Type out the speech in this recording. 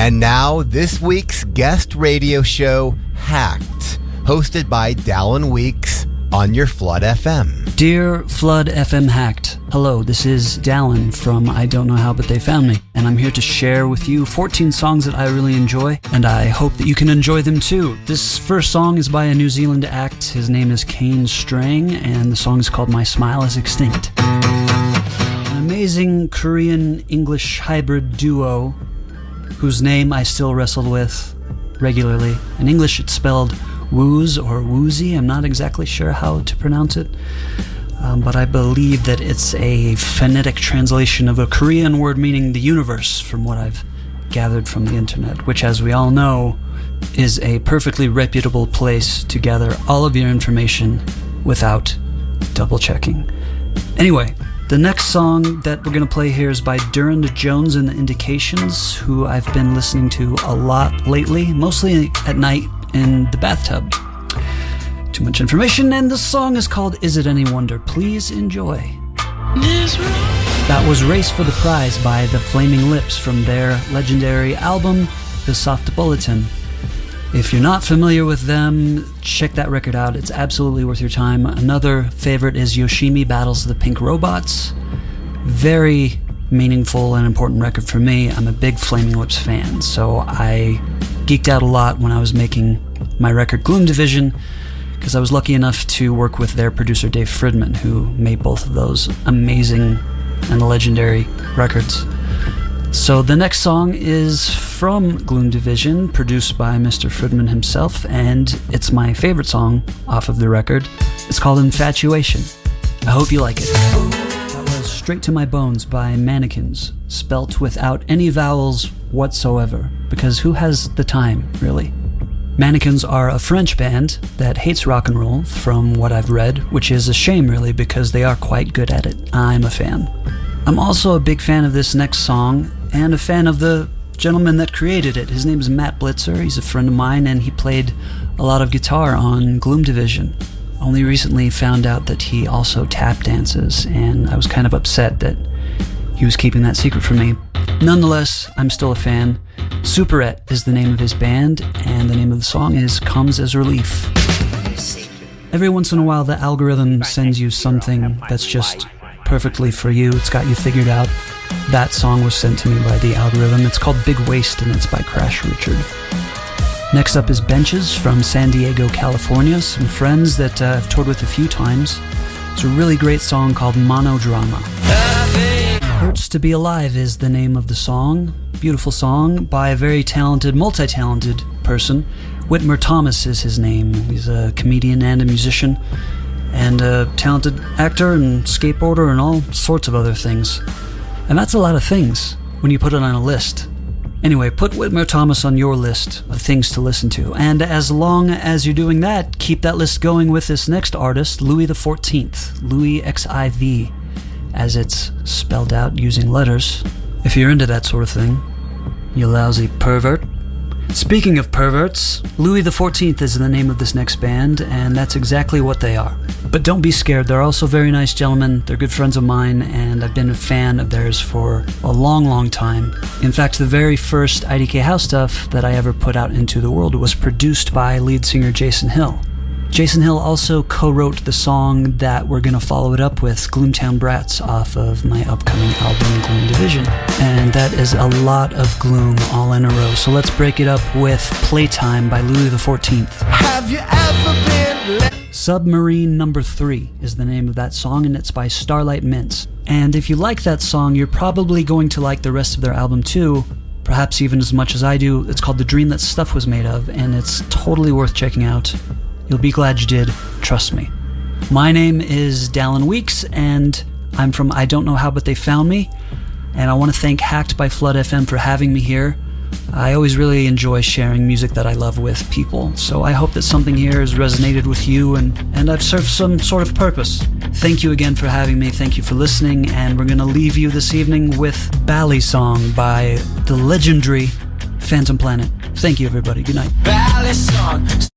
And now, this week's guest radio show, Hacked, hosted by Dallon Weeks on your Flood FM. Dear Flood FM Hacked, hello, this is Dallon from I Don't Know How But They Found Me, and I'm here to share with you 14 songs that I really enjoy, and I hope that you can enjoy them too. This first song is by a New Zealand act. His name is Kane Strang, and the song is called My Smile Is Extinct. An amazing Korean-English hybrid duo whose name I still wrestled with regularly. In English it's spelled WOOZE or Woozy. I'm not exactly sure how to pronounce it, but I believe that it's a phonetic translation of a Korean word meaning the universe, from what I've gathered from the internet, which, as we all know, is a perfectly reputable place to gather all of your information without double checking. Anyway, the next song that we're going to play here is by Durand Jones and the Indications, who I've been listening to a lot lately, mostly at night in the bathtub. Too much information, and the song is called Is It Any Wonder? Please enjoy. That was Race for the Prize by the Flaming Lips from their legendary album, The Soft Bulletin. If you're not familiar with them, check that record out. It's absolutely worth your time. Another favorite is Yoshimi Battles the Pink Robots. Very meaningful and important record for me. I'm a big Flaming Lips fan, so I geeked out a lot when I was making my record Gloom Division, because I was lucky enough to work with their producer Dave Fridman, who made both of those amazing and legendary records. So the next song is from Gloom Division, produced by Mr. Fridman himself, and it's my favorite song off of the record. It's called Infatuation. I hope you like it. That was Straight to My Bones by Mannequins, spelt without any vowels whatsoever, because who has the time, really? Mannequins are a French band that hates rock and roll, from what I've read, which is a shame, really, because they are quite good at it. I'm a fan. I'm also a big fan of this next song, and a fan of the gentleman that created it. His name is Matt Blitzer. He's a friend of mine, and he played a lot of guitar on Gloom Division. Only recently found out that he also tap dances, and I was kind of upset that he was keeping that secret from me. Nonetheless, I'm still a fan. Superet is the name of his band, and the name of the song is Comes as Relief. Every once in a while, the algorithm sends you something that's just perfectly for you. It's got you figured out. That song was sent to me by the algorithm. It's called Big Waste, and it's by Crash Richard. Next up is Benches from San Diego, California. Some friends that I've toured with a few times. It's a really great song called Monodrama. Hurts to Be Alive is the name of the song. Beautiful song by a very talented, multi-talented person. Whitmer Thomas is his name. He's a comedian and a musician, and a talented actor and skateboarder and all sorts of other things. And that's a lot of things when you put it on a list. Anyway, put Whitmer Thomas on your list of things to listen to. And as long as you're doing that, keep that list going with this next artist, Louis XIV. Louis XIV, as it's spelled out using letters. If you're into that sort of thing, you lousy pervert. Speaking of perverts, Louis XIV is the name of this next band, and that's exactly what they are. But don't be scared, they're also very nice gentlemen, they're good friends of mine, and I've been a fan of theirs for a long, long time. In fact, the very first iDKHOW stuff that I ever put out into the world was produced by lead singer Jason Hill. Jason Hill also co-wrote the song that we're going to follow it up with, GLOOMTOWN BRATS, off of my upcoming album, Gloom Division. And that is a lot of gloom all in a row. So let's break it up with Playtime by Louis XIV. Have you ever been Submarine Number 3 is the name of that song, and it's by Starlight Mintz. And if you like that song, you're probably going to like the rest of their album too, perhaps even as much as I do. It's called The Dream That Stuff Was Made Of, and it's totally worth checking out. You'll be glad you did, trust me. My name is Dallon Weeks, and I'm from I Don't Know How But They Found Me, and I want to thank Hacked by Flood FM for having me here. I always really enjoy sharing music that I love with people, so I hope that something here has resonated with you, and I've served some sort of purpose. Thank you again for having me, thank you for listening, and we're going to leave you this evening with BALISONG by the legendary Phantom Planet. Thank you, everybody. Good night. BALISONG.